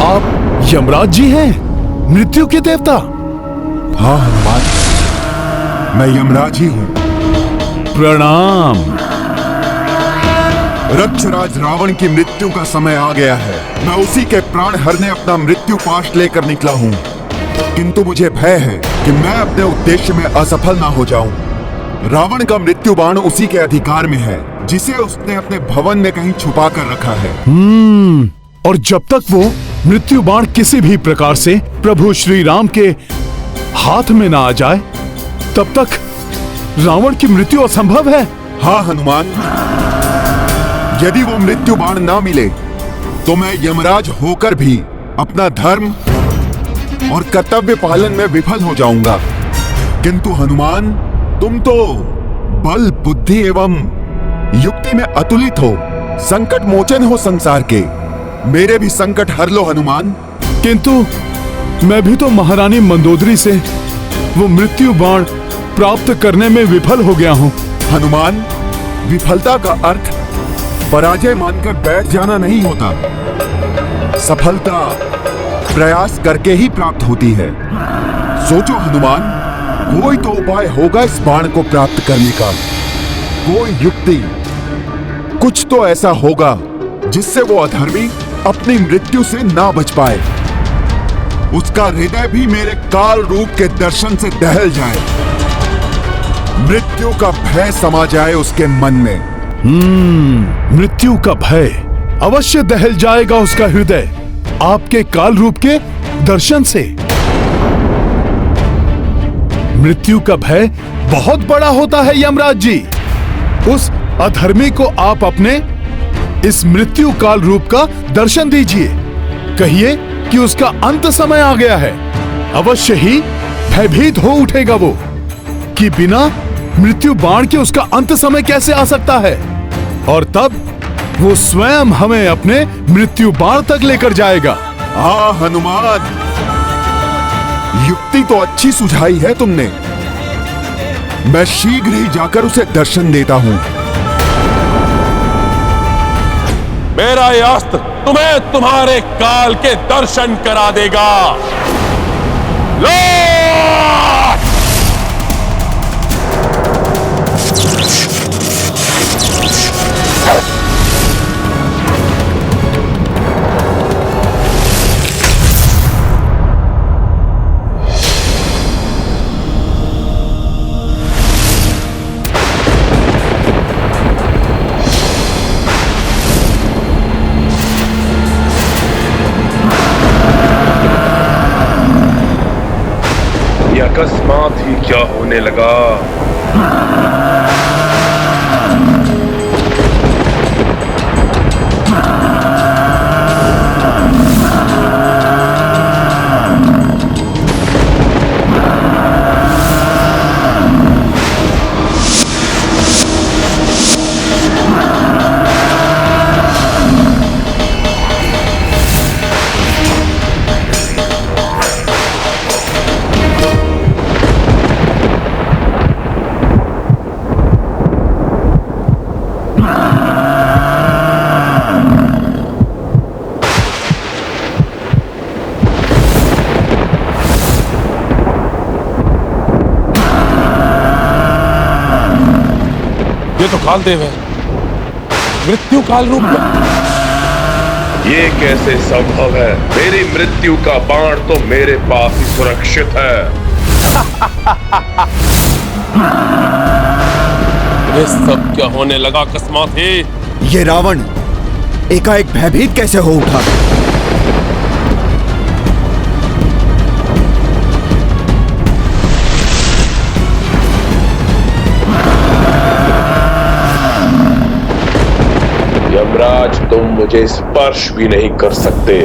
आप यमराज जी हैं, मृत्यु के देवता? हाँ हनुमान, मैं यमराज ही हूँ। प्रणाम। रक्षराज रावण की मृत्यु का समय आ गया है। मैं उसी के प्राण हरने अपना मृत्यु पाश लेकर निकला हूँ, किंतु मुझे भय है कि मैं अपने उद्देश्य में असफल ना हो जाऊं। रावण का मृत्यु बाण उसी के अधिकार में है, जिसे उसने अपने भवन में कहीं छुपा कर रखा है। और जब तक वो मृत्यु बाण किसी भी प्रकार से प्रभु श्री राम के हाथ में ना आ जाए, तब तक रावण की मृत्यु असंभव है। हाँ हनुमान, यदि वो मृत्यु बाण ना मिले तो मैं यमराज होकर भी अपना धर्म और कर्तव्य पालन में विफल हो जाऊंगा। किंतु हनुमान, तुम तो बल, बुद्धि एवं युक्ति में अतुलित हो, संकट मोचन हो संसार के। मेरे भी संकट हर लो हनुमान। किंतु मैं भी तो महारानी मंदोदरी से वो मृत्यु बाण प्राप्त करने में विफल हो गया हूँ। हनुमान, विफलता का अर्थ पराजय मानकर बैठ जाना नहीं होता। सफलता प्रयास करके ही प्राप्त होती है। सोचो हनुमान, कोई तो उपाय होगा इस बाण को प्राप्त करने का, कोई युक्ति, कुछ तो ऐसा होगा जिससे वो अधर्मी अपनी मृत्यु से ना बच पाए। उसका हृदय भी मेरे काल रूप के दर्शन से दहल जाए, मृत्यु का भय समा जाए उसके मन में। मृत्यु का भय अवश्य दहल जाएगा उसका हृदय आपके काल रूप के दर्शन से। मृत्यु का भय बहुत बड़ा होता है यमराज जी। उस अधर्मी को आप अपने इस मृत्यु काल रूप का दर्शन दीजिए। कहिए कि उसका अंत समय आ गया है। अवश्य ही भयभीत हो उठेगा वो कि बिना मृत्यु बाण के उसका अंत समय कैसे आ सकता है, और तब वो स्वयं हमें अपने मृत्यु बाण तक लेकर जाएगा। हाँ हनुमान, युक्ति तो अच्छी सुझाई है तुमने। मैं शीघ्र ही जाकर उसे दर्शन देता हूँ। मेरा यह अस्त्र तुम्हें तुम्हारे काल के दर्शन करा देगा। लो! अकस्मात ही क्या होने लगा। ये तो कालदेव है, मृत्यु काल रूप में। ये कैसे संभव है? मेरी मृत्यु का बाण तो मेरे पास ही सुरक्षित है। ये सब क्या होने लगा अकस्मात ही? ये रावण एकाएक भयभीत कैसे हो उठा? यमराज, तुम मुझे स्पर्श भी नहीं कर सकते,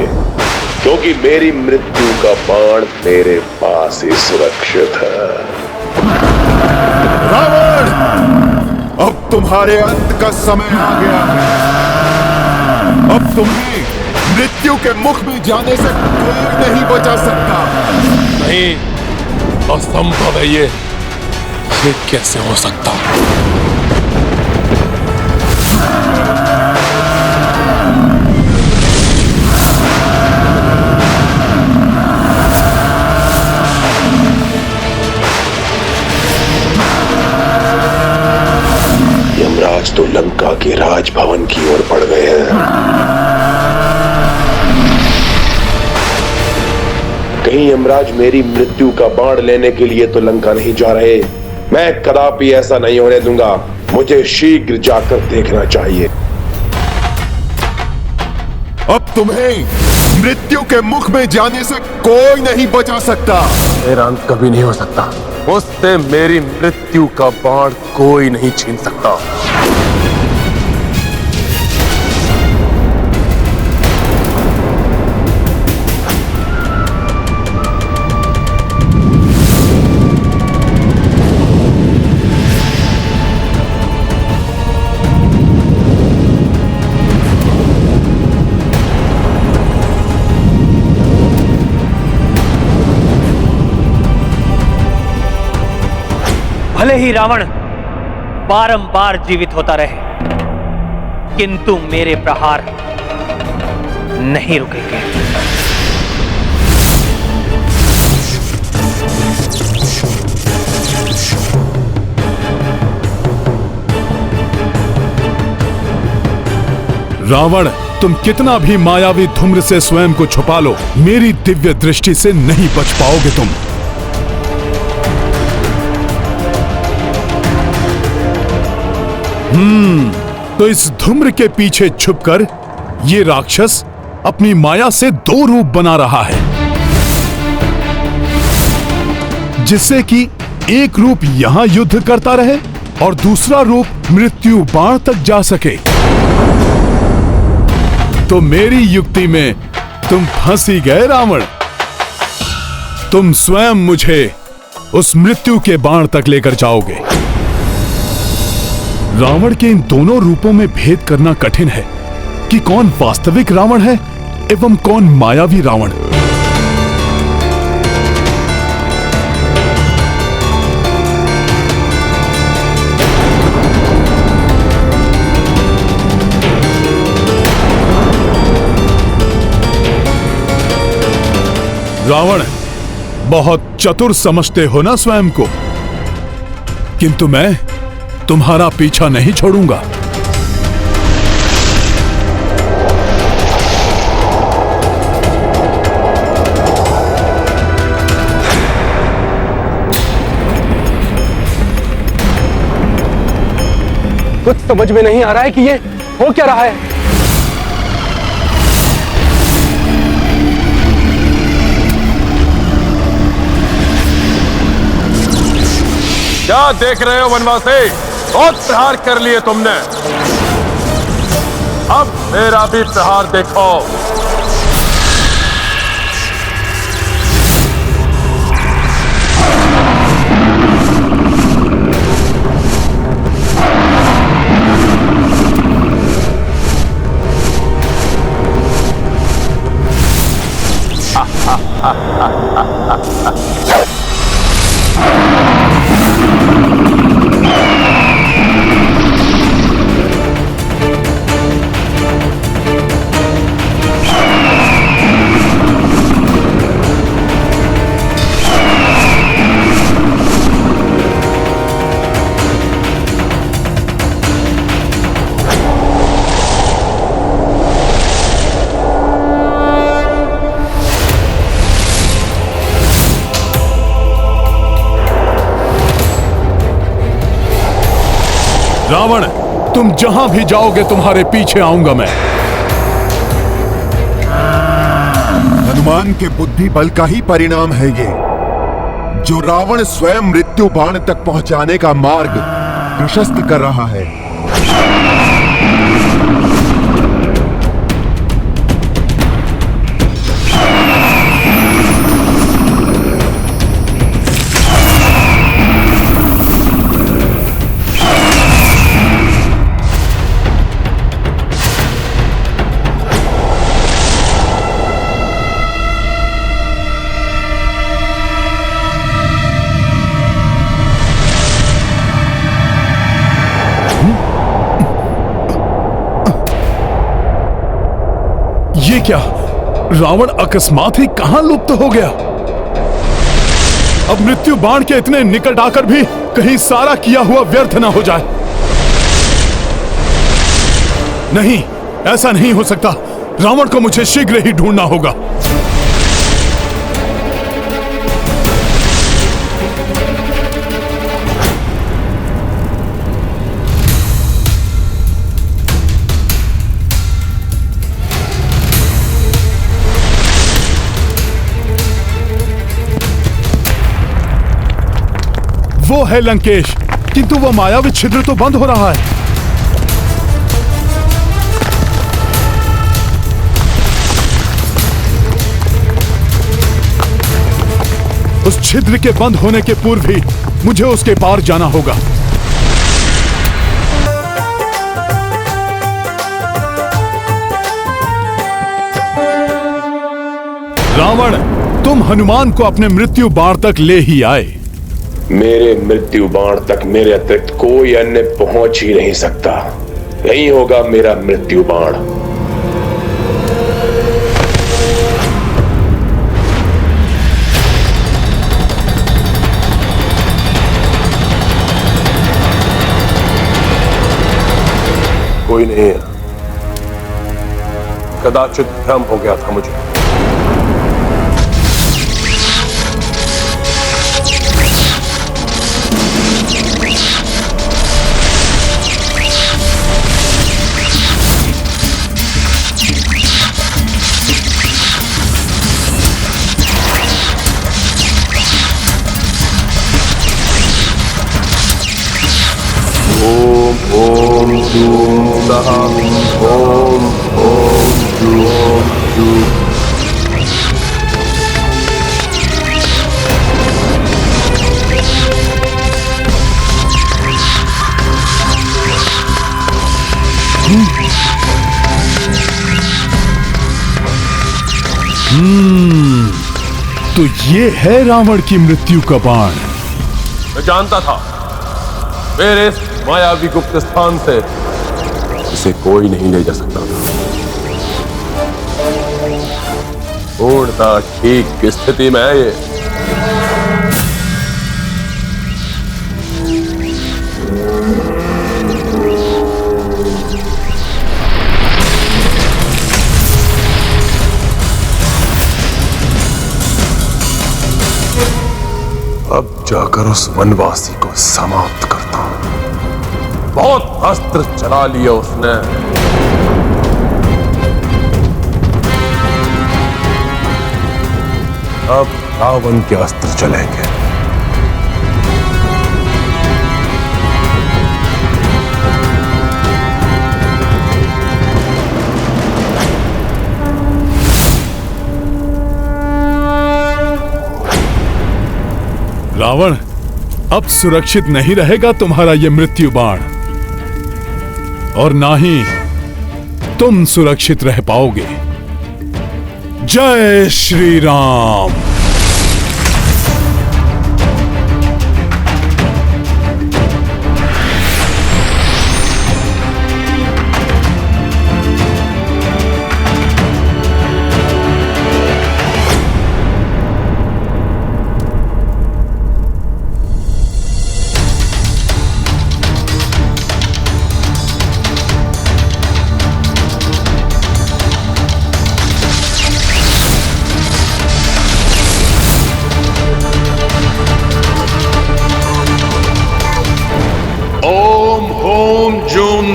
क्योंकि मेरी मृत्यु का बाण मेरे पास ही सुरक्षित है। रावण, अब तुम्हारे अंत का समय आ गया है। अब तुम्हें मृत्यु के मुख में जाने से कोई नहीं बचा सकता। नहीं, असंभव है ये कैसे हो सकता? कहीं यमराज मेरी मृत्यु का बाण लेने के लिए तो लंका नहीं जा रहे। मैं कदापि ऐसा नहीं होने दूंगा। मुझे शीघ्र जाकर देखना चाहिए। अब तुम्हें मृत्यु के मुख में जाने से कोई नहीं बचा सकता। मेरा अंत कभी नहीं हो सकता। मुझसे मेरी मृत्यु का बाण कोई नहीं छीन सकता। भले ही रावण बारंबार जीवित होता रहे, किंतु मेरे प्रहार नहीं रुकेंगे। रावण, तुम कितना भी मायावी धूम्र से स्वयं को छुपा लो, मेरी दिव्य दृष्टि से नहीं बच पाओगे तुम। तो इस धूम्र के पीछे छुपकर ये राक्षस अपनी माया से दो रूप बना रहा है, जिससे कि एक रूप यहां युद्ध करता रहे और दूसरा रूप मृत्यु बाण तक जा सके। तो मेरी युक्ति में तुम फंस ही गए रावण। तुम स्वयं मुझे उस मृत्यु के बाण तक लेकर जाओगे। रावण के इन दोनों रूपों में भेद करना कठिन है कि कौन वास्तविक रावण है एवं कौन मायावी रावण। रावण, बहुत चतुर समझते हो ना स्वयं को, किंतु मैं तुम्हारा पीछा नहीं छोड़ूंगा। कुछ समझ में नहीं आ रहा है कि ये हो क्या रहा है। क्या देख रहे हो वनवासी? बहुत प्रहार कर लिए तुमने, अब मेरा भी प्रहार देखो। रावण, तुम जहां भी जाओगे तुम्हारे पीछे आऊंगा मैं। हनुमान के बुद्धि बल का ही परिणाम है ये, जो रावण स्वयं मृत्यु बाण तक पहुंचाने का मार्ग प्रशस्त कर रहा है। ये क्या? रावण अकस्मात ही कहां लुप्त हो गया? अब मृत्यु बाण के इतने निकट आकर भी कहीं सारा किया हुआ व्यर्थ ना हो जाए। नहीं, ऐसा नहीं हो सकता। रावण को मुझे शीघ्र ही ढूंढना होगा। वो है लंकेश, किंतु वो मायावी छिद्र तो बंद हो रहा है। उस छिद्र के बंद होने के पूर्व ही मुझे उसके पार जाना होगा। रावण, तुम हनुमान को अपने मृत्यु बाण तक ले ही आए। मेरे मृत्यु बाण तक मेरे अतिरिक्त कोई अन्य पहुंच ही नहीं सकता। यही होगा मेरा मृत्यु बाण। कोई नहीं है, कदाचित भ्रम हो गया था मुझे। ओम जूम सः ओम जूम जूम। तो ये है रावण की मृत्यु का बाण। मैं जानता था मेरे इस मायावी गुप्त स्थान से इसे कोई नहीं ले जा सकता था। पूर्णतः ठीक की स्थिति में है ये। अब जाकर उस वनवासी को समाप्त करता हूं। बहुत अस्त्र चला लिया उसने। अब रावण के अस्त्र चलेंगे। रावण, अब सुरक्षित नहीं रहेगा तुम्हारा ये मृत्यु बाण, और ना ही तुम सुरक्षित रह पाओगे। जय श्री राम।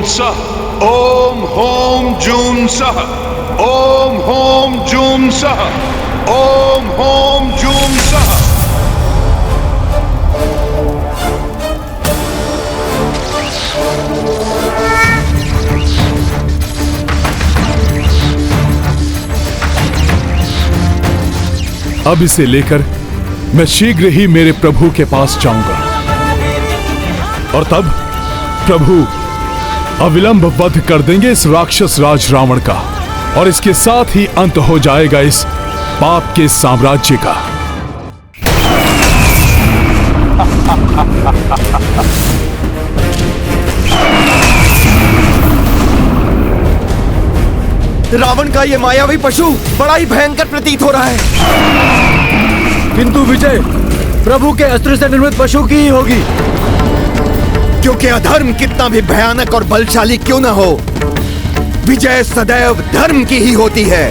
सः ओम होम जूम सः ओम होम जूम सः ओम होम जूम सः। अब इसे लेकर मैं शीघ्र ही मेरे प्रभु के पास जाऊंगा, और तब प्रभु अविलंब वध कर देंगे इस राक्षस राज रावण का, और इसके साथ ही अंत हो जाएगा इस पाप के साम्राज्य का। रावण का ये मायावी पशु बड़ा ही भयंकर प्रतीत हो रहा है। किंतु विजय प्रभु के अस्त्र से निर्मित पशु की ही होगी, क्योंकि अधर्म कितना भी भयानक और बलशाली क्यों न हो, विजय सदैव धर्म की ही होती है।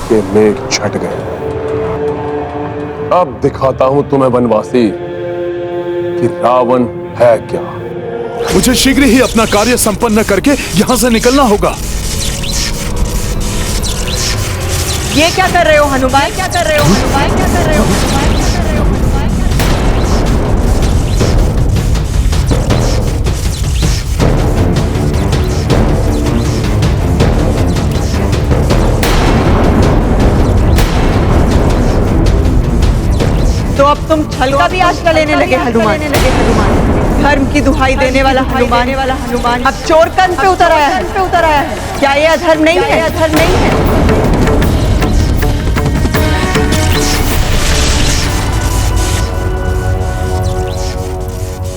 के मेघ छट गए। अब दिखाता हूं तुम्हें वनवासी कि रावण है क्या। मुझे शीघ्र ही अपना कार्य संपन्न करके यहाँ से निकलना होगा। ये क्या कर रहे हो हनुमान? क्या कर रहे हो हनुमान? क्या कर रहे हो हनुमान? क्या कर रहे हो हनुमान? तो अब तुम छल का भी आश्रय लेने लगे हनुमान। धर्म की दुहाई देने वाला हनुमान अब चोर कंध पे उतर आया है। क्या ये अधर्म नहीं है? अधर्म नहीं है।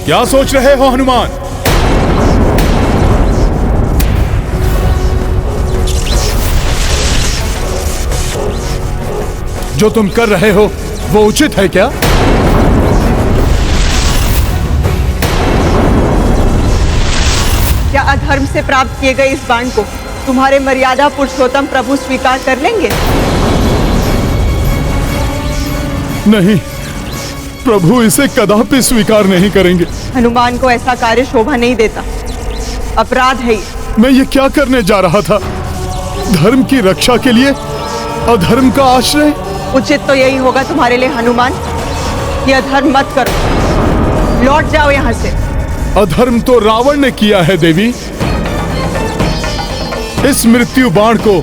क्या सोच रहे हो हनुमान? जो तुम कर रहे हो वो उचित है क्या? क्या अधर्म से प्राप्त किए गए इस बाण को तुम्हारे मर्यादा पुरुषोत्तम प्रभु स्वीकार कर लेंगे? नहीं, प्रभु इसे कदापि स्वीकार नहीं करेंगे। हनुमान को ऐसा कार्य शोभा नहीं देता, अपराध है ये। मैं ये क्या करने जा रहा था? धर्म की रक्षा के लिए अधर्म का आश्रय? उचित तो यही होगा तुम्हारे लिए हनुमान कि अधर्म मत करो, लौट जाओ यहाँ से। अधर्म तो रावण ने किया है देवी। इस मृत्यु बाण को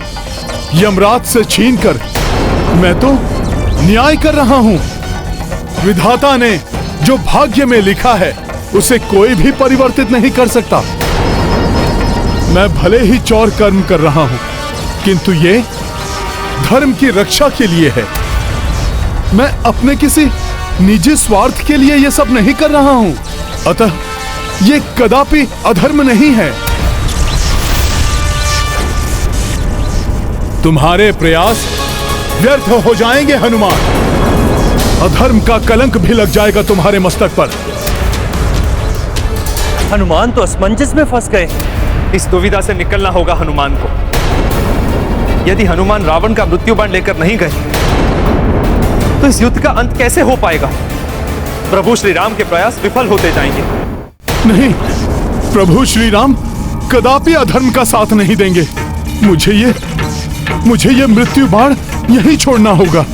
यमराज से छीनकर मैं तो न्याय कर रहा हूं। विधाता ने जो भाग्य में लिखा है उसे कोई भी परिवर्तित नहीं कर सकता। मैं भले ही चौर कर्म कर रहा हूं, किंतु ये धर्म की रक्षा के लिए है। मैं अपने किसी निजी स्वार्थ के लिए ये सब नहीं कर रहा हूं। अतः ये कदापि अधर्म नहीं है। तुम्हारे प्रयास व्यर्थ हो जाएंगे हनुमान। अधर्म का कलंक भी लग जाएगा तुम्हारे मस्तक पर। हनुमान तो असमंजस में फंस गए। इस दुविधा से निकलना होगा हनुमान को। यदि हनुमान रावण का मृत्यु बाण लेकर नहीं गए तो इस युद्ध का अंत कैसे हो पाएगा? प्रभु श्री राम के प्रयास विफल होते जाएंगे। नहीं, प्रभु श्री राम कदापि अधर्म का साथ नहीं देंगे। मुझे ये मृत्यु बाण यहीं छोड़ना होगा।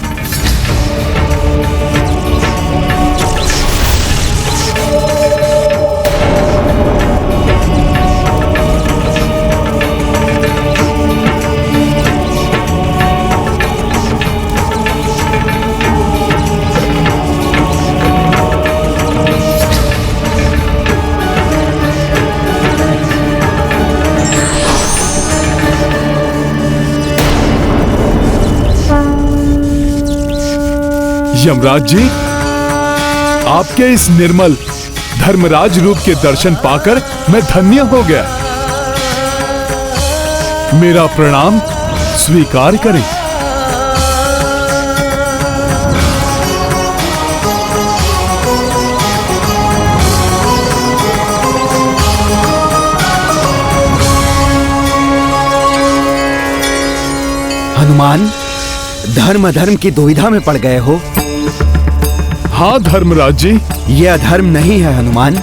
यमराज जी, आपके इस निर्मल धर्मराज रूप के दर्शन पाकर मैं धन्य हो गया। मेरा प्रणाम स्वीकार करें। हनुमान, धर्म अधर्म की दुविधा में पड़ गए हो। हाँ धर्मराज जी। यह अधर्म नहीं है हनुमान,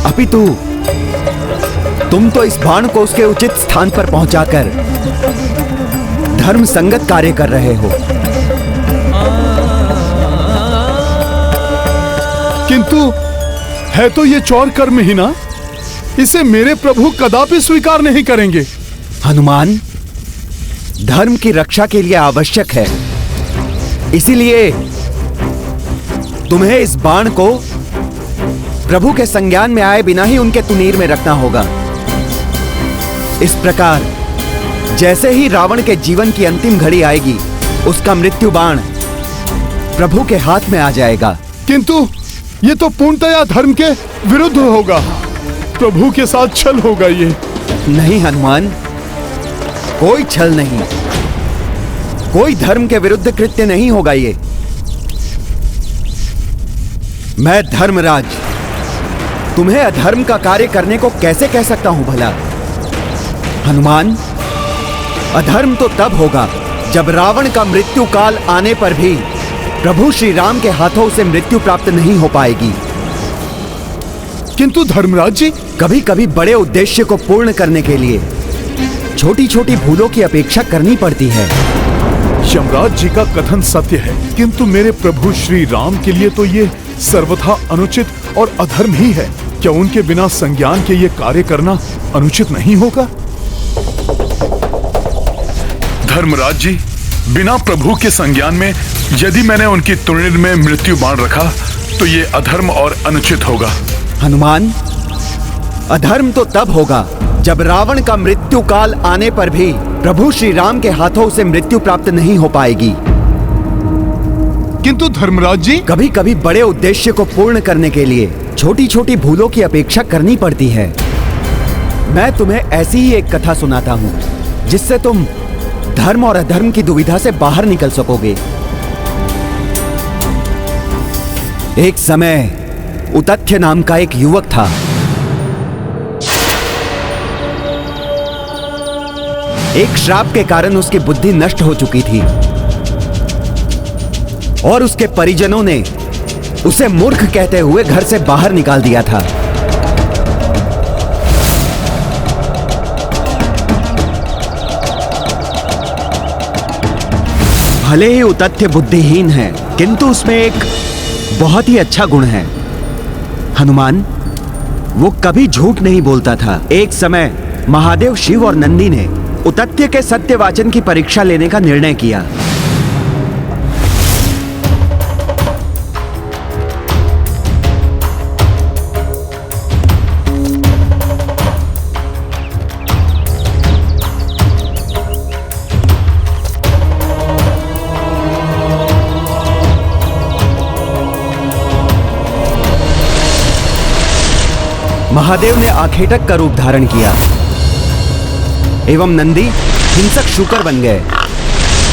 अपितु तुम तो इस बाण को उसके उचित स्थान पर पहुंचाकर धर्म संगत कार्य कर रहे हो। किंतु है तो ये चौर कर्म ही ना। इसे मेरे प्रभु कदापि स्वीकार नहीं करेंगे। हनुमान, धर्म की रक्षा के लिए आवश्यक है, इसीलिए तुम्हें इस बाण को प्रभु के संज्ञान में आए बिना ही उनके तुनीर में रखना होगा। इस प्रकार जैसे ही रावण के जीवन की अंतिम घड़ी आएगी, उसका मृत्यु बाण प्रभु के हाथ में आ जाएगा। किंतु ये तो पूर्णतया धर्म के विरुद्ध होगा। प्रभु के साथ छल होगा ये। नहीं हनुमान, कोई छल नहीं, कोई धर्म के विरुद्ध कृत्य नहीं होगा ये। मैं धर्मराज तुम्हें अधर्म का कार्य करने को कैसे कह सकता हूं भला? हनुमान, अधर्म तो तब होगा जब रावण का मृत्यु काल आने पर भी प्रभु श्री राम के हाथों से मृत्यु प्राप्त नहीं हो पाएगी। किंतु धर्मराज जी, कभी कभी बड़े उद्देश्य को पूर्ण करने के लिए छोटी छोटी भूलों की अपेक्षा करनी पड़ती है। यमराज जी का कथन सत्य है, किंतु मेरे प्रभु श्री राम के लिए तो ये सर्वथा अनुचित और अधर्म ही है। क्या उनके बिना संज्ञान के ये कार्य करना अनुचित नहीं होगा? धर्मराज जी, बिना प्रभु के संज्ञान में यदि मैंने उनकी तुरंत में मृत्यु बाण रखा तो ये अधर्म और अनुचित होगा। हनुमान, अधर्म तो तब होगा जब रावण का मृत्यु काल आने पर भी प्रभु श्री राम के हाथों से मृत्यु प्राप्त नहीं हो पाएगी। किंतु धर्मराज जी, कभी कभी बड़े उद्देश्य को पूर्ण करने के लिए छोटी छोटी भूलों की अपेक्षा करनी पड़ती है। मैं तुम्हें ऐसी ही एक कथा सुनाता हूं जिससे तुम धर्म और अधर्म की दुविधा से बाहर निकल सकोगे। एक समय उतथ्य नाम का एक युवक था। एक श्राप के कारण उसकी बुद्धि नष्ट हो चुकी थी और उसके परिजनों ने उसे मूर्ख कहते हुए घर से बाहर निकाल दिया था। भले ही उतथ्य बुद्धिहीन है, किंतु उसमें एक बहुत ही अच्छा गुण है। हनुमान, वो कभी झूठ नहीं बोलता था। एक समय महादेव, शिव और नंदी ने उतथ्य के सत्यवाचन की परीक्षा लेने का निर्णय किया। महादेव ने आखेटक का रूप धारण किया एवं नंदी हिंसक शूकर बन गए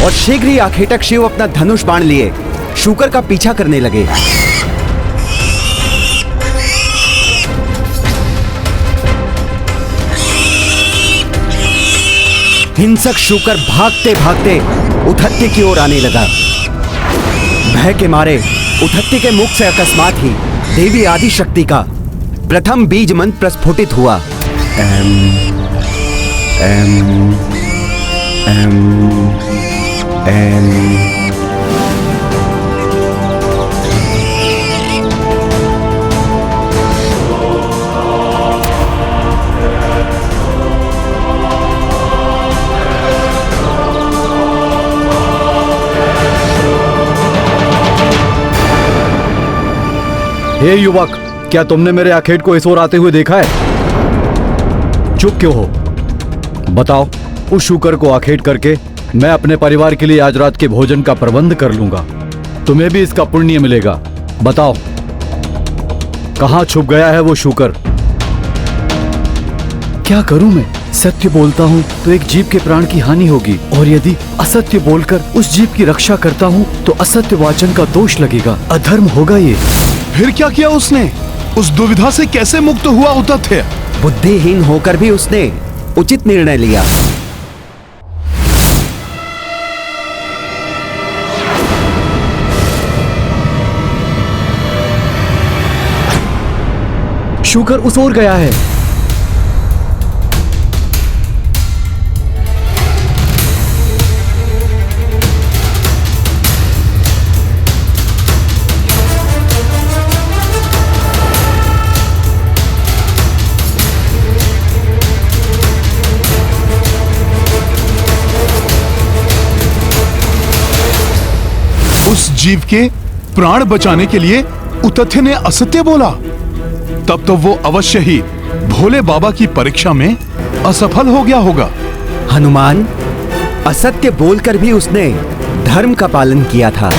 और शीघ्र ही आखेटक शिव अपना धनुष बाण लिए शूकर का पीछा करने लगे। हिंसक शूकर भागते भागते उतथ्य की ओर आने लगा। भय के मारे उतथ्य के मुख से अकस्मात ही देवी आदि शक्ति का प्रथम बीज मंत्र प्रस्फुटित हुआ। हे युवक, क्या तुमने मेरे आखेट को इस ओर आते हुए देखा है? चुप क्यों हो? बताओ। उस शूकर को आखेट करके मैं अपने परिवार के लिए आज रात के भोजन का प्रबंध कर लूंगा। तुम्हें भी इसका पुण्य मिलेगा। बताओ, कहां छुप गया है वो शूकर? क्या करूं मैं? सत्य बोलता हूं तो एक जीव के प्राण की हानि होगी, और यदि असत्य बोलकर उस जीव की रक्षा करता हूं तो असत्य वाचन का दोष लगेगा। अधर्म होगा ये। फिर क्या किया उसने? उस दुविधा से कैसे मुक्त हुआ उतथ्य? बुद्धिहीन होकर भी उसने उचित निर्णय लिया। शूकर उस ओर गया है। उस जीव के प्राण बचाने के लिए उतथ्य ने असत्य बोला, तब तो वो अवश्य ही भोले बाबा की परीक्षा में असफल हो गया होगा। हनुमान, असत्य बोलकर भी उसने धर्म का पालन किया था।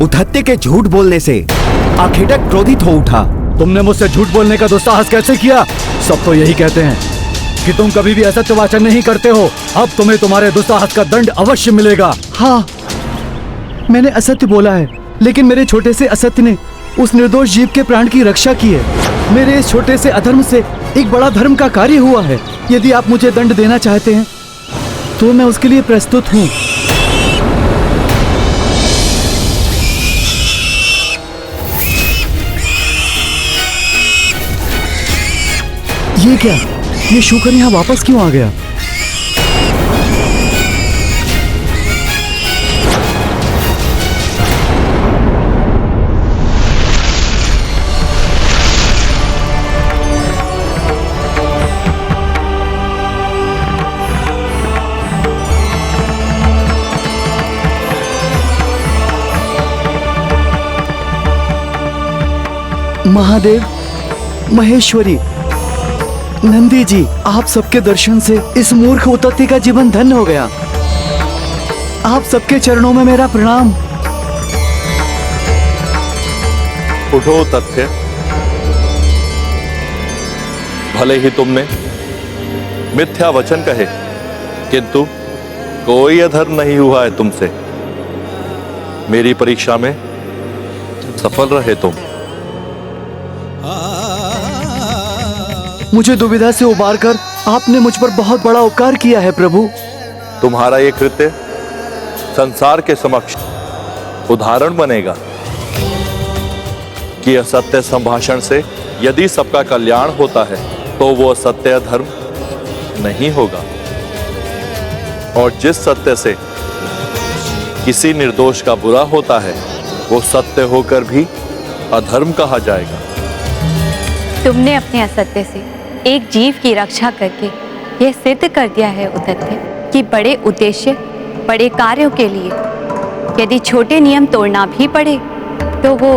उतथ्य के झूठ बोलने से आखेटक क्रोधित हो उठा। तुमने मुझसे झूठ बोलने का दुस्साहस कैसे किया? सब तो यही कहते हैं कि तुम कभी भी असत्य वाचन नहीं करते हो। अब तुम्हें तुम्हारे दुस्साहस का दंड अवश्य मिलेगा। हाँ, मैंने असत्य बोला है, लेकिन मेरे छोटे से असत्य ने उस निर्दोष जीव के प्राण की रक्षा की है। मेरे इस छोटे से अधर्म से एक बड़ा धर्म का कार्य हुआ है। यदि आप मुझे दंड देना चाहते हैं तो मैं उसके लिए प्रस्तुत हूं। ये क्या? ये शूकर यहाँ वापस क्यों आ गया? महादेव, महेश्वरी, नंदी जी, आप सबके दर्शन से इस मूर्ख उतत्ती का जीवन धन्य हो गया। आप सबके चरणों में मेरा प्रणाम। उठो तथ्य, भले ही तुमने मिथ्या वचन कहे, किंतु कोई अधर्म नहीं हुआ है तुमसे। मेरी परीक्षा में सफल रहे तुम। मुझे दुविधा से उबारकर आपने मुझ पर बहुत बड़ा उपकार किया है प्रभु। तुम्हारा ये कृत्य संसार के समक्ष उदाहरण बनेगा कि असत्य संभाषण से यदि सबका कल्याण होता है तो वो असत्य धर्म नहीं होगा, और जिस सत्य से किसी निर्दोष का बुरा होता है वो सत्य होकर भी अधर्म कहा जाएगा। तुमने अपने असत्य से एक जीव की रक्षा करके यह सिद्ध कर दिया है उतत्य कि बड़े उद्देश्य, बड़े कार्यों के लिए यदि छोटे नियम तोड़ना भी पड़े तो वो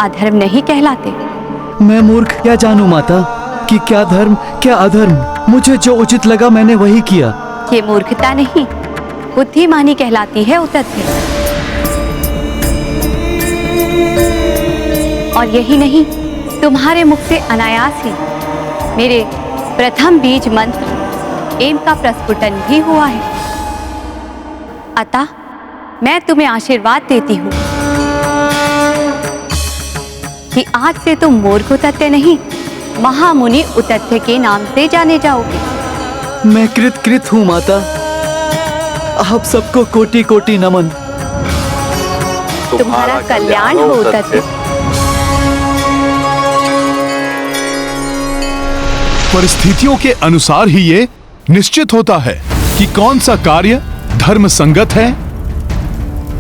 अधर्म नहीं कहलाते। मैं मूर्ख क्या जानूं माता कि क्या धर्म क्या अधर्म। मुझे जो उचित लगा मैंने वही किया। ये मूर्खता नहीं, बुद्धिमानी कहलाती है उतत्य। और यही नहीं, तुम्हारे मुख से अनायास ही मेरे प्रथम बीज मंत्र एम का प्रस्फुटन भी हुआ है। अतः मैं तुम्हें आशीर्वाद देती हूँ कि आज से तुम मूर्ख उतत्य नहीं, महामुनि उतत्य के नाम से जाने जाओगे। मैं कृत हूँ माता। आप सबको कोटि कोटि नमन। तुम्हारा कल्याण हो उतत्य। परिस्थितियों के अनुसार ही ये निश्चित होता है कि कौन सा कार्य धर्म संगत है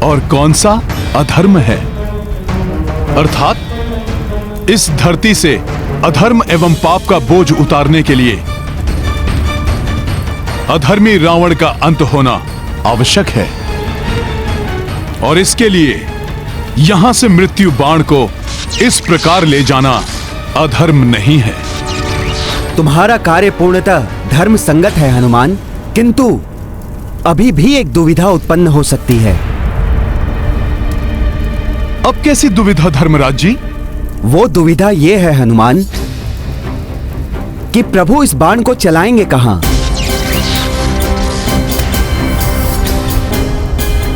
और कौन सा अधर्म है। अर्थात इस धरती से अधर्म एवं पाप का बोझ उतारने के लिए अधर्मी रावण का अंत होना आवश्यक है, और इसके लिए यहां से मृत्यु बाण को इस प्रकार ले जाना अधर्म नहीं है। तुम्हारा कार्य पूर्णतः धर्म संगत है हनुमान, किंतु अभी भी एक दुविधा उत्पन्न हो सकती है। अब कैसी दुविधा धर्मराज जी? वो दुविधा ये है हनुमान कि प्रभु इस बाण को चलाएंगे कहां?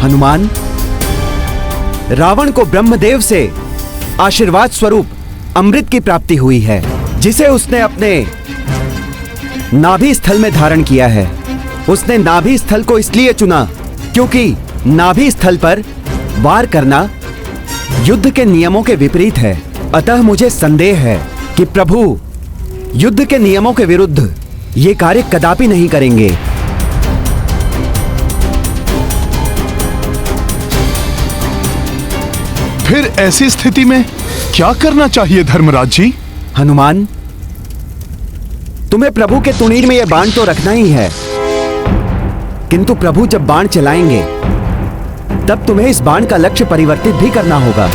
हनुमान, रावण को ब्रह्मदेव से आशीर्वाद स्वरूप अमृत की प्राप्ति हुई है, जिसे उसने अपने नाभि स्थल में धारण किया है। उसने नाभि स्थल को इसलिए चुना क्योंकि नाभि स्थल पर वार करना युद्ध के नियमों के विपरीत है। अतः मुझे संदेह है कि प्रभु युद्ध के नियमों के विरुद्ध ये कार्य कदापि नहीं करेंगे। फिर ऐसी स्थिति में क्या करना चाहिए धर्मराज जी? हनुमान, तुम्हें प्रभु के तुणीर में यह बाण तो रखना ही है, किंतु प्रभु जब बाण चलाएंगे तब तुम्हें इस बाण का लक्ष्य परिवर्तित भी करना होगा।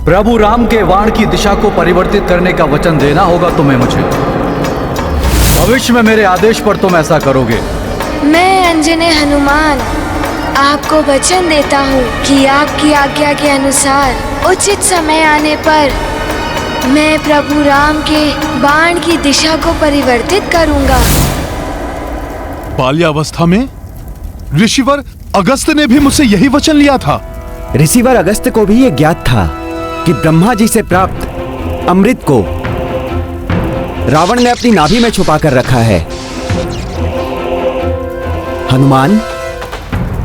प्रभु राम के बाण की दिशा को परिवर्तित करने का वचन देना होगा तुम्हें मुझे। भविष्य में मेरे आदेश पर तुम ऐसा करोगे। मैं अंजने हनुमान आपको वचन देता हूँ कि आपकी आज्ञा के अनुसार उचित समय आने पर मैं प्रभु राम के बाण की दिशा को परिवर्तित करूंगा। बाल्यावस्था में ऋषिवर अगस्त ने भी मुझसे यही वचन लिया था। ऋषिवर अगस्त को भी यह ज्ञात था कि ब्रह्मा जी से प्राप्त अमृत को रावण ने अपनी नाभि में छुपा कर रखा है। हनुमान,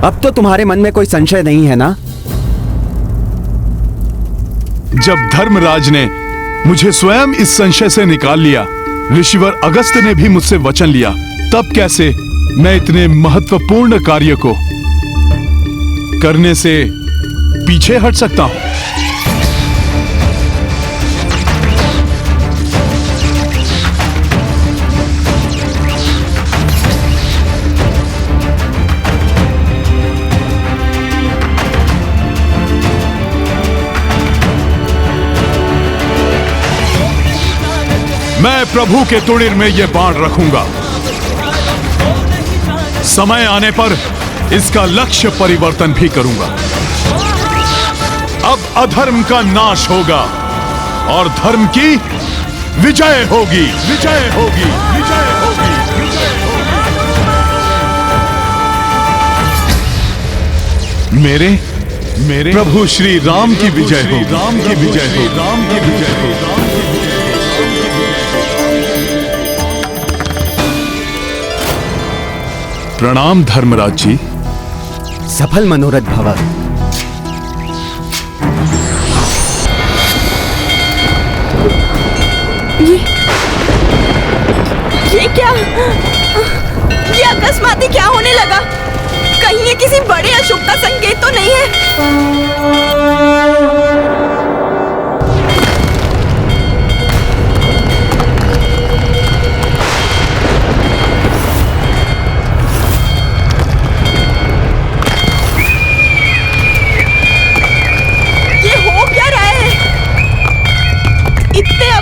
अब तो तुम्हारे मन में कोई संशय नहीं है ना? जब धर्मराज ने मुझे स्वयं इस संशय से निकाल लिया, ऋषिवर अगस्त्य ने भी मुझसे वचन लिया, तब कैसे मैं इतने महत्वपूर्ण कार्य को करने से पीछे हट सकता हूं? मैं प्रभु के तुड़िर में यह बाण रखूंगा। समय आने पर इसका लक्ष्य परिवर्तन भी करूंगा। अब अधर्म का नाश होगा और धर्म की विजय होगी, विजय होगी, विजय होगी, विजय होगी। मेरे प्रभु श्री राम की विजय हो, राम की विजय हो, राम की विजय हो, राम की विजय हो। प्रणाम धर्मराज जी। सफल मनोरथ भव। ये क्या? ये अकस्माती क्या होने लगा? कहीं ये किसी बड़े अशुभ का संकेत तो नहीं है?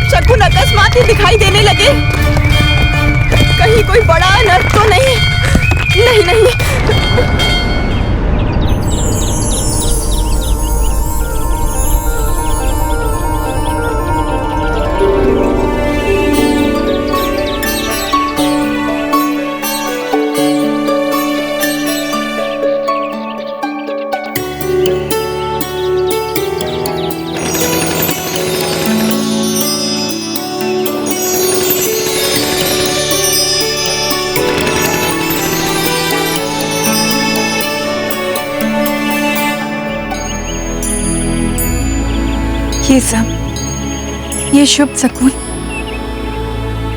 शकुन अकस्मात ही दिखाई देने लगे। कहीं कोई बड़ा अनर्थ तो नहीं? नहीं नहीं। ये शुभ शकुन,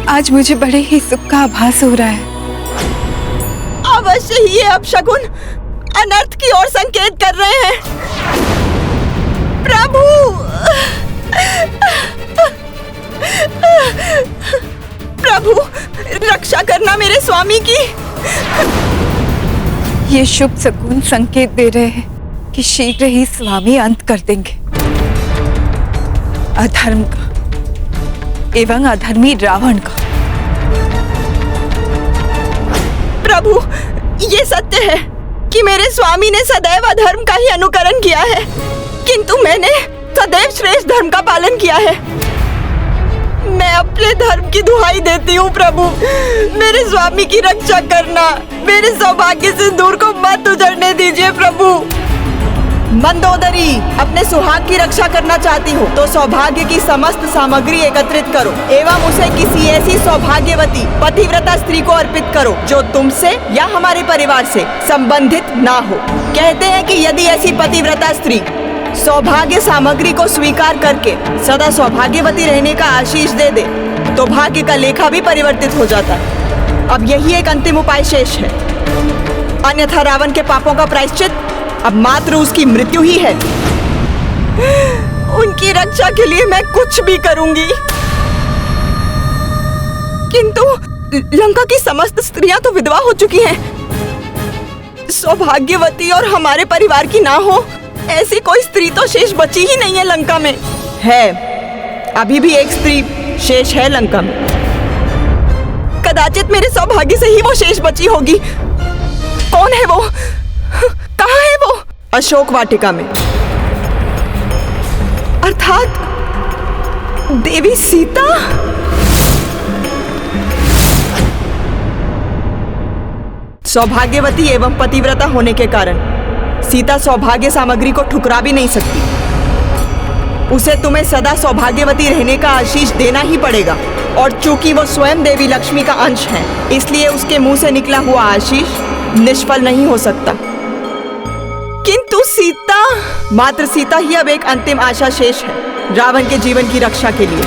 आज मुझे बड़े ही सुख का आभास हो रहा है। अवश्य ही ये अपशकुन अनर्थ की ओर संकेत कर रहे हैं। प्रभु, प्रभु रक्षा करना मेरे स्वामी की। ये शुभ शकुन संकेत दे रहे हैं कि शीघ्र ही स्वामी अंत कर देंगे अधर्म का एवं अधर्मी रावण का। प्रभु, ये सत्य है कि मेरे स्वामी ने सदैव अधर्म का ही अनुकरण किया है, किंतु मैंने सदैव श्रेष्ठ धर्म का पालन किया है। मैं अपने धर्म की दुहाई देती हूँ प्रभु, मेरे स्वामी की रक्षा करना, मेरे सौभाग्य सिंदूर को मत उजड़ने दीजिए प्रभु। मंदोदरी, अपने सुहाग की रक्षा करना चाहती हो तो सौभाग्य की समस्त सामग्री एकत्रित करो एवं उसे किसी ऐसी सौभाग्यवती पतिव्रता स्त्री को अर्पित करो जो तुमसे या हमारे परिवार से संबंधित ना हो। कहते हैं कि यदि ऐसी पतिव्रता स्त्री सौभाग्य सामग्री को स्वीकार करके सदा सौभाग्यवती रहने का आशीष दे दे तो भाग्य का लेखा भी परिवर्तित हो जाता है। अब यही एक अंतिम उपाय शेष है, अन्यथा रावण के पापों का प्रायश्चित अब मात्र उसकी मृत्यु ही है। उनकी रक्षा के लिए मैं कुछ भी करूंगी, किंतु लंका की समस्त स्त्रियां तो विधवा हो चुकी हैं। सौभाग्यवती और हमारे परिवार की ना हो ऐसी कोई स्त्री तो शेष बची ही नहीं है लंका में। है, अभी भी एक स्त्री शेष है लंका में। कदाचित मेरे सौभाग्य से ही वो शेष बची होगी। कौन है वो? कहाँ है वो? अशोक वाटिका में, अर्थात देवी सीता। सौभाग्यवती एवं पतिव्रता होने के कारण सीता सौभाग्य सामग्री को ठुकरा भी नहीं सकती। उसे तुम्हें सदा सौभाग्यवती रहने का आशीष देना ही पड़ेगा। और चूंकि वो स्वयं देवी लक्ष्मी का अंश है, इसलिए उसके मुंह से निकला हुआ आशीष निष्फल नहीं हो सकता। किंतु सीता, मात्र सीता ही अब एक अंतिम आशा शेष है रावण के जीवन की रक्षा के लिए।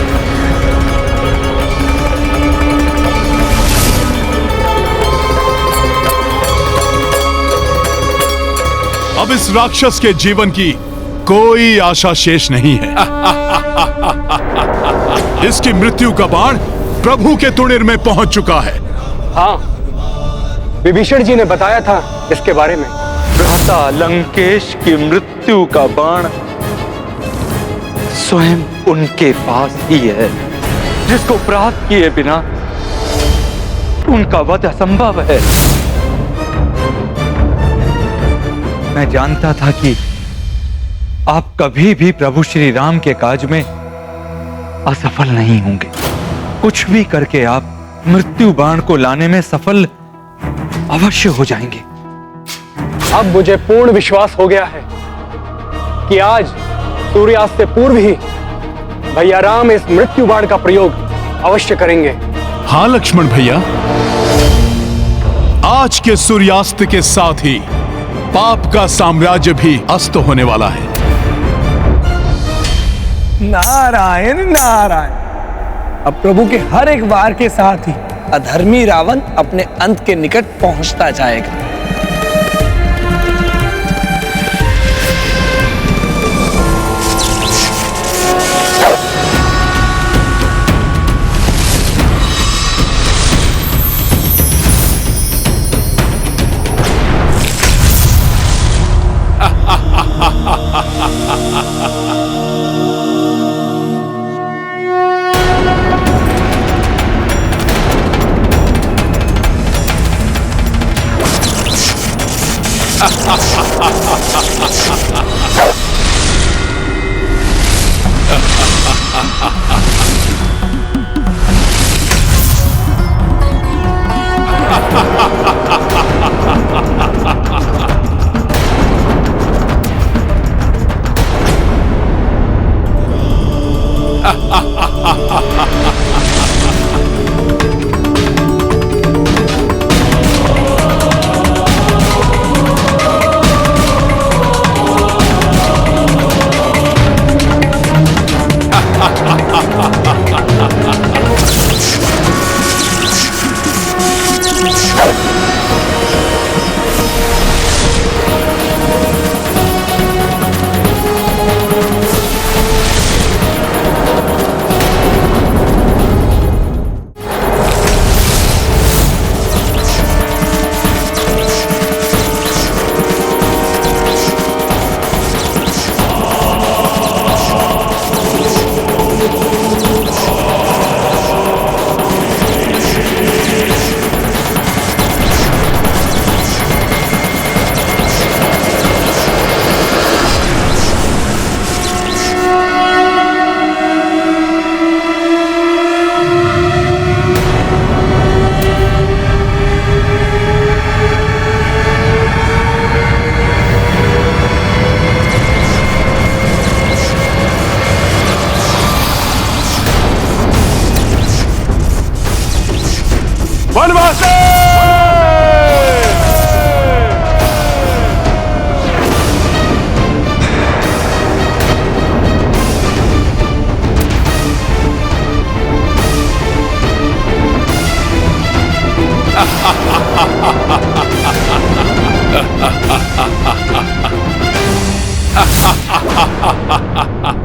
अब इस राक्षस के जीवन की कोई आशा शेष नहीं है। इसकी मृत्यु का बाण प्रभु के तुणिर में पहुंच चुका है। हाँ, विभीषण जी ने बताया था इसके बारे में। भ्राता लंकेश की मृत्यु का बाण स्वयं उनके पास ही है, जिसको प्राप्त किए बिना उनका वध असंभव है। मैं जानता था कि आप कभी भी प्रभु श्री राम के काज में असफल नहीं होंगे। कुछ भी करके आप मृत्यु बाण को लाने में सफल अवश्य हो जाएंगे। अब मुझे पूर्ण विश्वास हो गया है कि आज सूर्यास्त से पूर्व ही भैया राम इस मृत्यु बाण का प्रयोग अवश्य करेंगे। हाँ लक्ष्मण भैया, आज के सूर्यास्त के साथ ही पाप का साम्राज्य भी अस्त होने वाला है। नारायण नारायण। अब प्रभु के हर एक वार के साथ ही अधर्मी रावण अपने अंत के निकट पहुंचता जाएगा।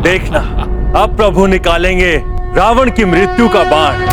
देखना, अब प्रभु निकालेंगे रावण की मृत्यु का बाण।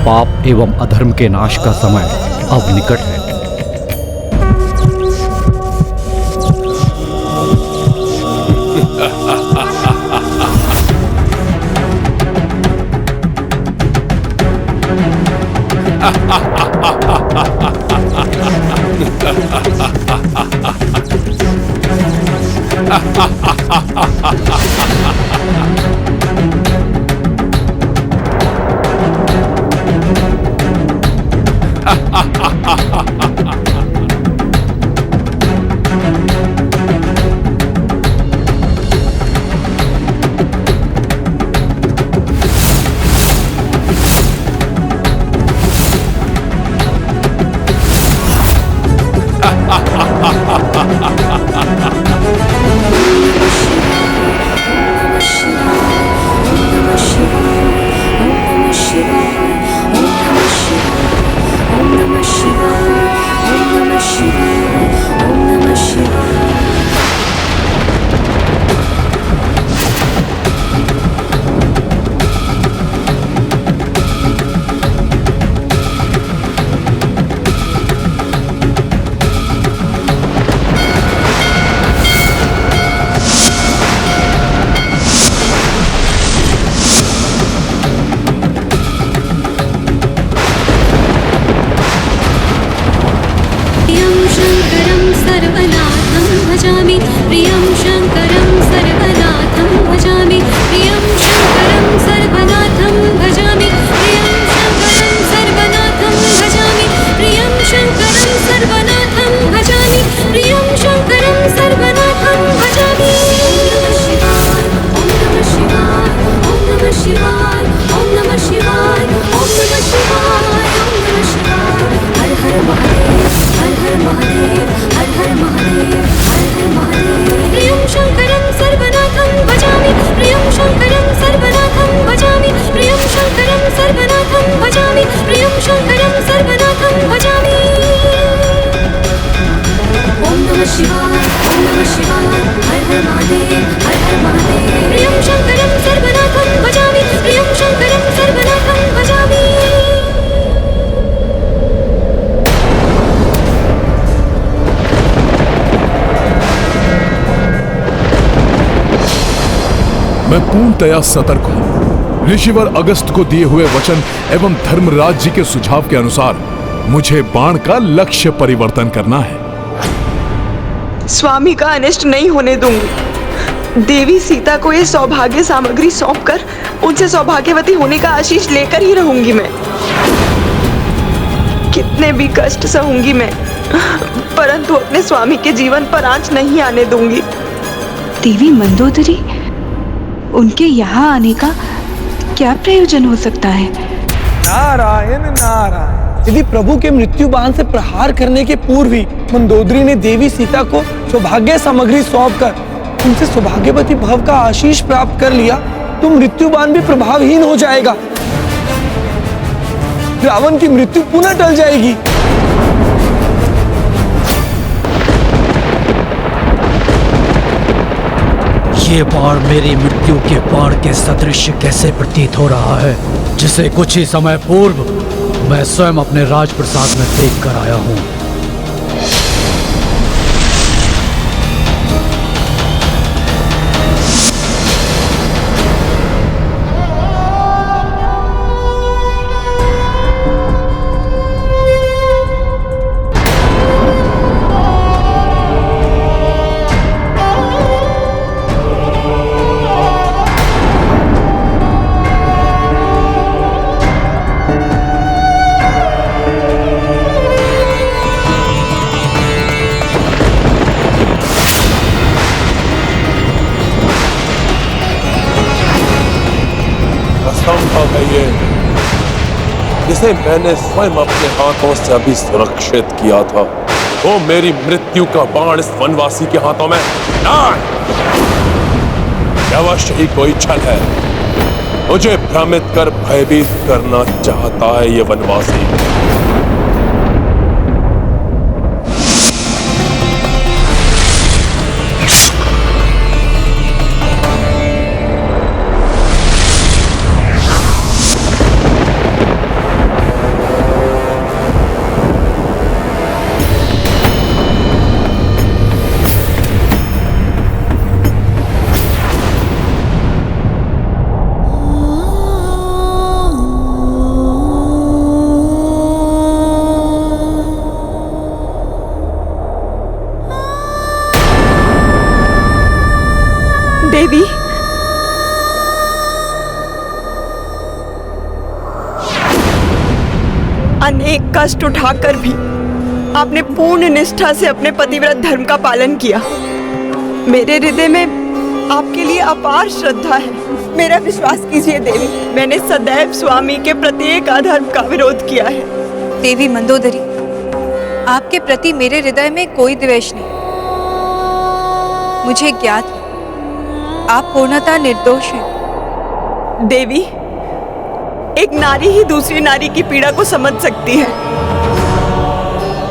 पाप एवं अधर्म के नाश का समय अब निकट है। मैं पूर्णतया सतर्क हूं। ऋषिवर अगस्त को दिए हुए वचन एवं धर्मराज जी के सुझाव के अनुसार मुझे बाण का लक्ष्य परिवर्तन करना है। स्वामी का अनिष्ट नहीं होने दूंगी। देवी सीता को ये सौभाग्य सामग्री सौंपकर उनसे सौभाग्यवती होने का आशीष लेकर ही रहूंगी मैं। कितने भी कष्ट सहूंगी मैं, परंतु अपने स्वामी के जीवन पर आंच नहीं आने दूंगी। देवी मंदोदरी, उनके यहाँ आने का क्या प्रयोजन हो सकता है? नारायण नारायण। यदि प्रभु के मृत्यु बाण से प्रहार करने के पूर्व ही मंदोदरी ने देवी सीता को सौभाग्य सामग्री सौंपकर उनसे सौभाग्यवती भव का आशीष प्राप्त कर लिया तो मृत्यु बाण भी प्रभावहीन हो जाएगा। रावण की मृत्यु पुनः टल जाएगी। ये बाण मेरी मृत्यु के बाण के सदृश कैसे प्रतीत हो रहा है, जिसे कुछ ही समय पूर्व मैं स्वयं अपने राजप्रसाद में देख कर आया हूं। जिसे मैंने स्वयं अपने हाथों से अभी सुरक्षित किया था, वो मेरी मृत्यु का बाण इस वनवासी के हाथों में। अवश्य ही कोई छल है। मुझे भ्रमित कर भयभीत करना चाहता है ये वनवासी। देवी, अनेक कष्ट उठाकर भी आपने पूर्ण निष्ठा से अपने पतिव्रत धर्म का पालन किया। मेरे हृदय में आपके लिए अपार श्रद्धा है। मेरा विश्वास कीजिए देवी, मैंने सदैव स्वामी के प्रत्येक अधर्म का विरोध किया है। देवी मंदोदरी, आपके प्रति मेरे हृदय में कोई द्वेष नहीं। मुझे ज्ञात है आप पूर्णतः निर्दोष हैं। देवी, एक नारी ही दूसरी नारी की पीड़ा को समझ सकती है।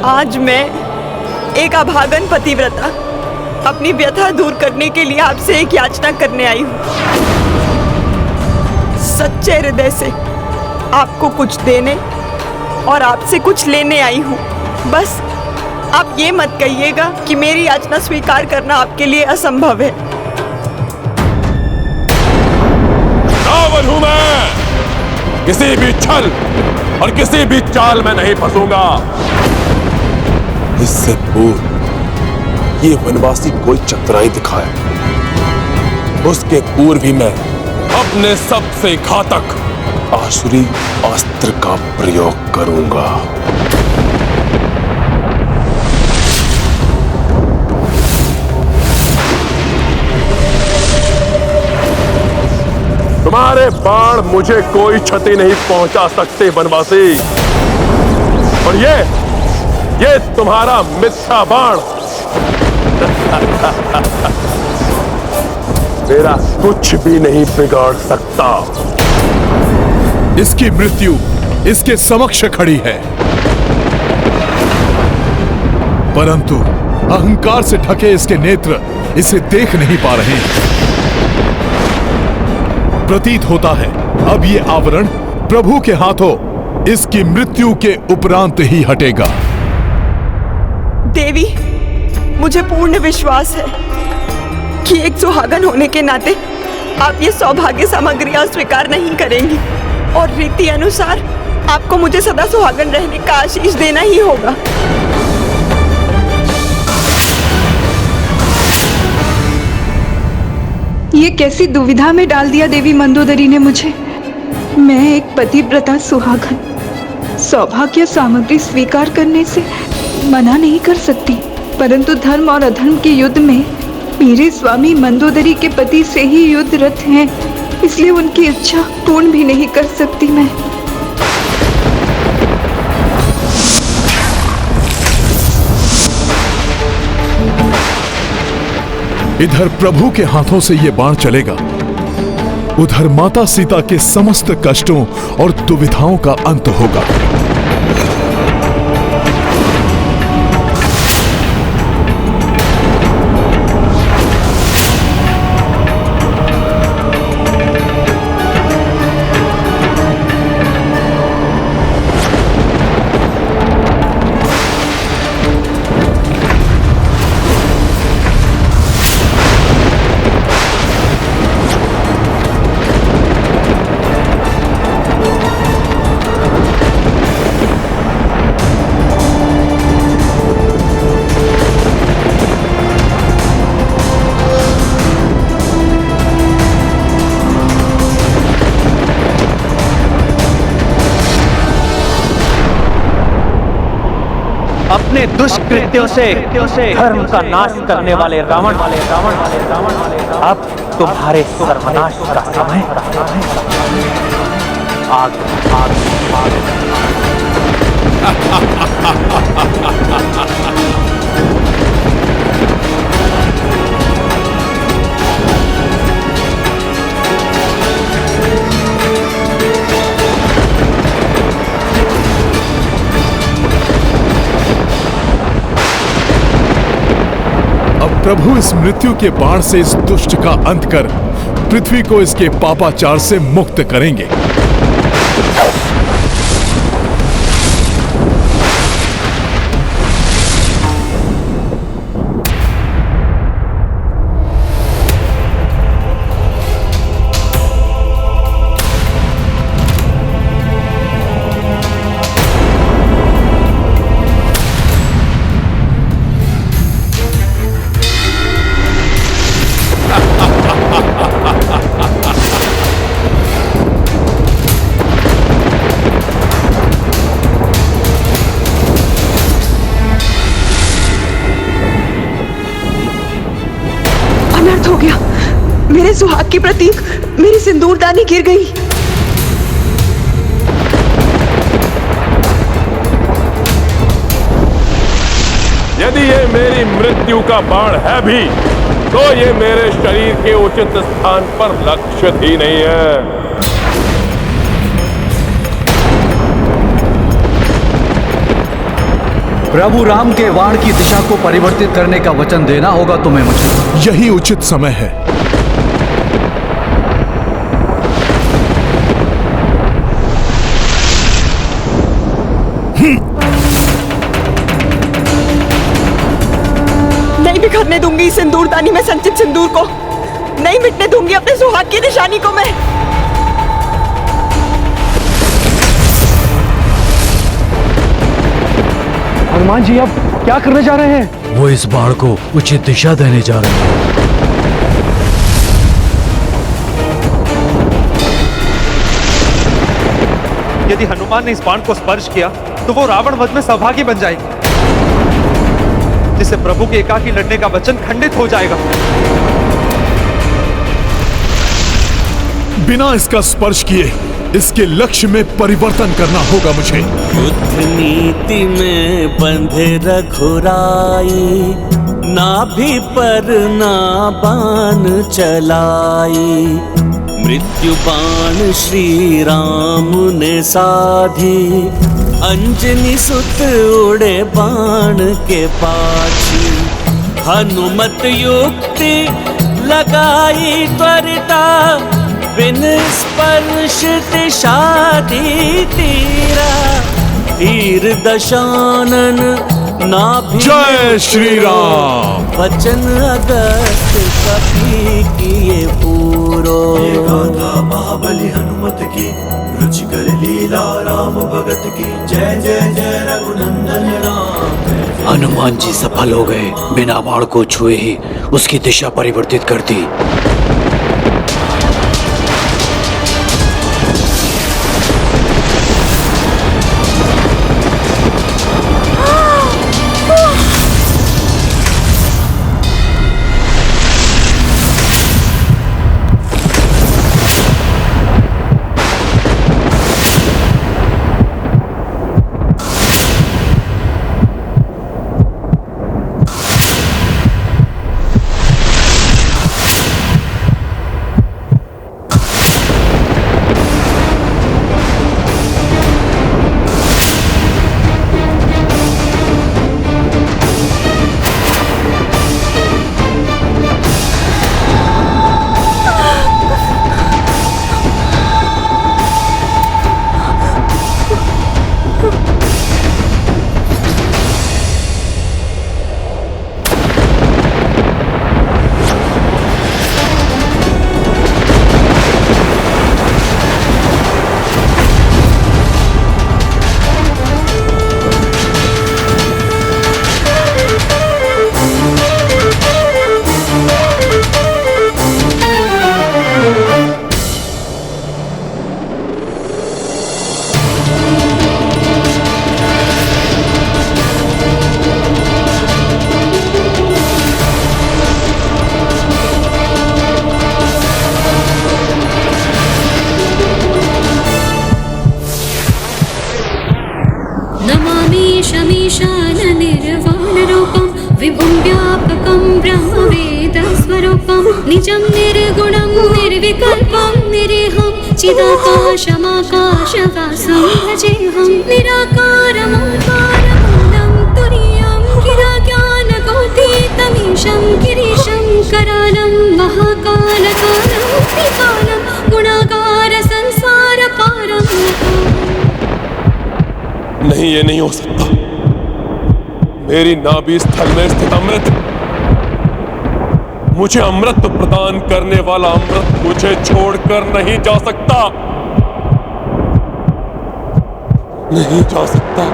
आज मैं एक अभागन पतिव्रता अपनी व्यथा दूर करने के लिए आपसे एक याचना करने आई हूँ। सच्चे हृदय से आपको कुछ देने और आपसे कुछ लेने आई हूँ। बस आप ये मत कहिएगा कि मेरी याचना स्वीकार करना आपके लिए असंभव है। रावण हूं मैं, किसी भी छल और किसी भी चाल में नहीं फंसूंगा। इससे पूर्व ये वनवासी कोई चतुराई दिखाए, उसके पूर्व ही मैं अपने सबसे घातक आसुरी अस्त्र का प्रयोग करूंगा। तुम्हारे बाण मुझे कोई क्षति नहीं पहुंचा सकते वनवासी। और ये तुम्हारा मिथ्या बाण मेरा कुछ भी नहीं बिगाड़ सकता। इसकी मृत्यु इसके समक्ष खड़ी है, परंतु अहंकार से ढके इसके नेत्र इसे देख नहीं पा रहे। प्रतीत होता है अब ये आवरण प्रभु के हाथों इसकी मृत्यु के उपरांत ही हटेगा। देवी, मुझे पूर्ण विश्वास है कि एक सुहागन होने के नाते आप ये सौभाग्य सामग्री अस्वीकार नहीं करेंगी और रीति अनुसार आपको मुझे सदा सुहागन रहने का आशीष देना ही होगा। ये कैसी दुविधा में डाल दिया देवी मंदोदरी ने मुझे। मैं एक पतिव्रता सुहागन सौभाग्य सामग्री स्वीकार करने से मना नहीं कर सकती, परंतु धर्म और अधर्म के युद्ध में मेरे स्वामी मंदोदरी के पति से ही युद्धरत हैं, इसलिए उनकी इच्छा पूर्ण भी नहीं कर सकती मैं। इधर प्रभु के हाथों से ये बाण चलेगा, उधर माता सीता के समस्त कष्टों और दुविधाओं का अंत होगा। अपने दुष्कृत्यों से धर्म का नाश करने वाले रावण अब तुम्हारे सर्वनाश का समय आग आग आग। प्रभु इस मृत्यु के बाण से इस दुष्ट का अंत कर पृथ्वी को इसके पापाचार से मुक्त करेंगे। अनर्थ हो गया। मेरे सुहाग की प्रतीक मेरी सिंदूरदानी गिर गई। यदि ये मेरी मृत्यु का बाण है भी, तो ये मेरे शरीर के उचित स्थान पर लक्षित ही नहीं है। प्रभु राम के वाण की दिशा को परिवर्तित करने का वचन देना होगा तुम्हें मुझे। यही उचित समय है। नहीं बिखरने दूंगी इस सिंदूरदानी में संचित सिंदूर को। नहीं मिटने दूंगी अपने सुहाग की निशानी को मैं। हनुमान जी अब क्या करने जा रहे हैं? वो इस बाण को उचित दिशा देने जा रहे हैं। यदि हनुमान ने इस बाण को स्पर्श किया तो वो रावण वध में सौभाग्य बन जाएगी, जिससे प्रभु के एकाकी लड़ने का वचन खंडित हो जाएगा। बिना इसका स्पर्श किए इसके लक्ष्य में परिवर्तन करना होगा मुझे। युद्ध नीति में बंधे रघुराई, नाभि पर ना बाण चलाई। मृत्यु बाण श्री राम ने साधी, अंजनी सुत उड़े बाण के पाछी। हनुमत युक्ति लगाई त्वरिता, बिन स्पर्श दिशा दी तीरा। तीर दशानन नाभि जय श्री राम। वचन अगस्त कपि किए पूरो। महाबली हनुमत की, रुचिकर लीला राम भगत की। जय जय जय रघुनंदन राम। हनुमान जी सफल हो गए। बिना बाण को छुए ही उसकी दिशा परिवर्तित कर दी। विभुं व्यापकं ब्रह्मवेदस्वरूपं निजं निर्गुणं निर्विकल्पं निरीहं चिदाकाशमाकाशवासं भजेऽहं निराकारमोङ्कारमूलं तुरीयं गिराज्ञानगोतीतमीशं गिरि करालं महाकालकालं त्रिकालं गुणागार संसार पारं नहीं, ये नहीं हो सकता। मेरी नाभि स्थल में स्थित अमृत, मुझे अमृत प्रदान करने वाला अमृत मुझे छोड़कर नहीं जा सकता, नहीं जा सकता।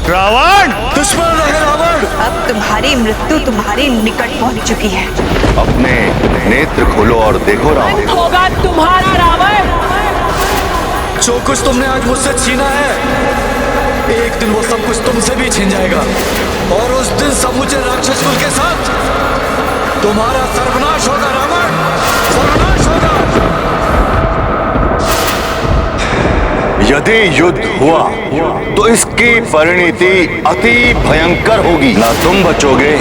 रावण, दुश्मन है रावण। अब तुम्हारी मृत्यु तुम्हारे निकट पहुंच चुकी है। अपने नेत्र खोलो और देखो रावण। होगा तुम्हारा रावण। जो कुछ तुमने आज मुझसे छीना है, एक दिन वो सब कुछ तुमसे भी छीन जाएगा, और उस दिन समूचे राक्षस कुल के साथ तुम्हारा सर्वनाश होगा रावण, सर्वनाश होगा। यदि युद्ध हुआ तो इसकी परिणति अति भयंकर होगी। ना तुम बचोगे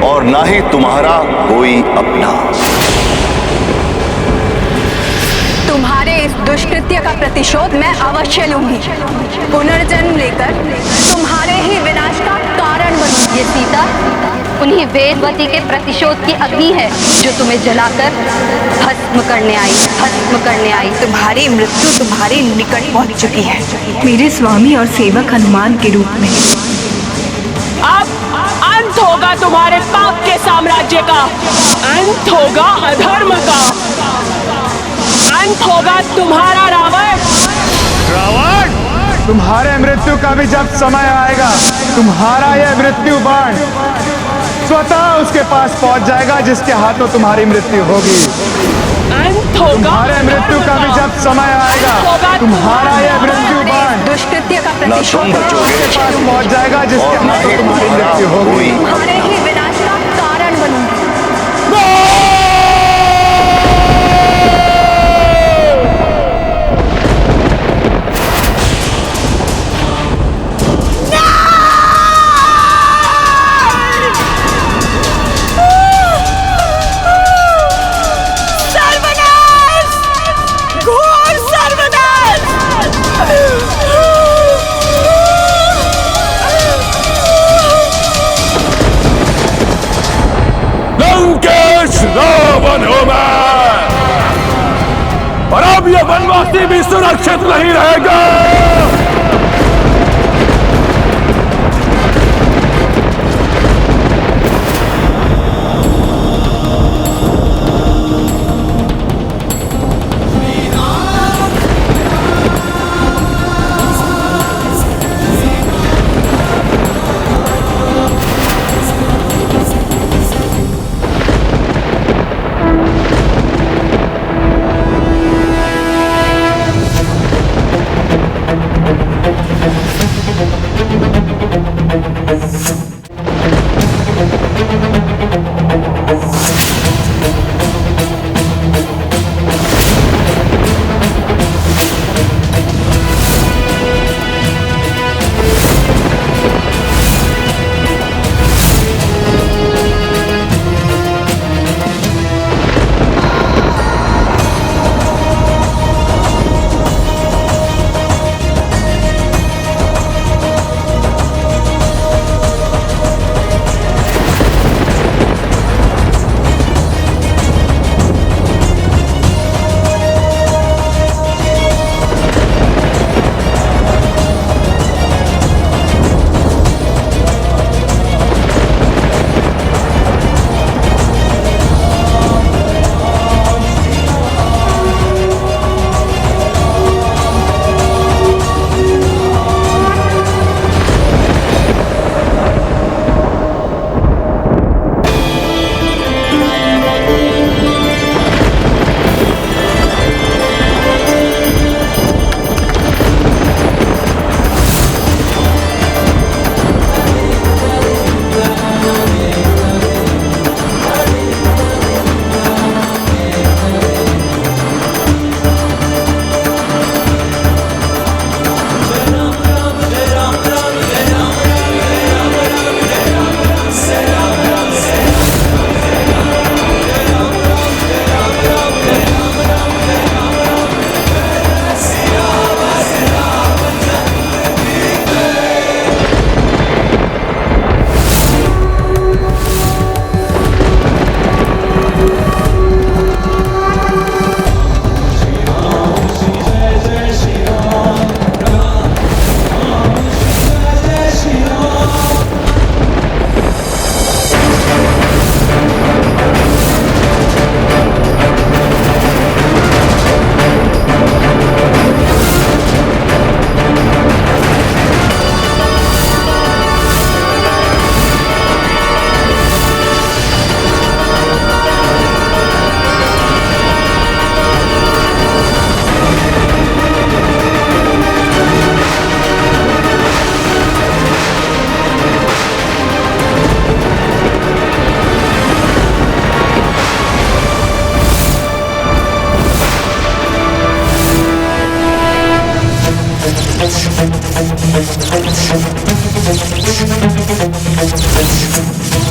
और ना ही तुम्हारा कोई अपना। तुम्हारे इस दुष्कृत्य का प्रतिशोध मैं अवश्य लूंगी। पुनर्जन्म लेकर तुम्हारे ही विनाश का कारण बनूंगी। ये सीता उन्हीं वेदवती के प्रतिशोध की अग्नि है जो तुम्हें जलाकर भस्म करने आई। तुम्हारी मृत्यु तुम्हारे निकट पहुंच चुकी है, मेरे स्वामी और सेवक हनुमान के रूप में। अब अंत होगा तुम्हारे पाप के साम्राज्य का, अंत होगा अधर्म का, अंत होगा तुम्हारा रावण। रावण, तुम्हारे मृत्यु का भी जब समय आएगा, तुम्हारा यह मृत्यु बाण स्वतः उसके पास पहुंच जाएगा जिसके हाथों तुम्हारी मृत्यु होगी। तुम्हारे मृत्यु का भी जब समय आएगा, तुम्हारा यह मृत्यु बाण दुष्कृत्य का प्रतिशोध उसके पास पहुंच जाएगा जिसके हाथों तुम्हारी मृत्यु होगी। तुम्हारे ही विनाश का कारण बनूंगी। रावण हूं मैं, और अब यह वनवासी भी सुरक्षित नहीं रहेगा। Thank you.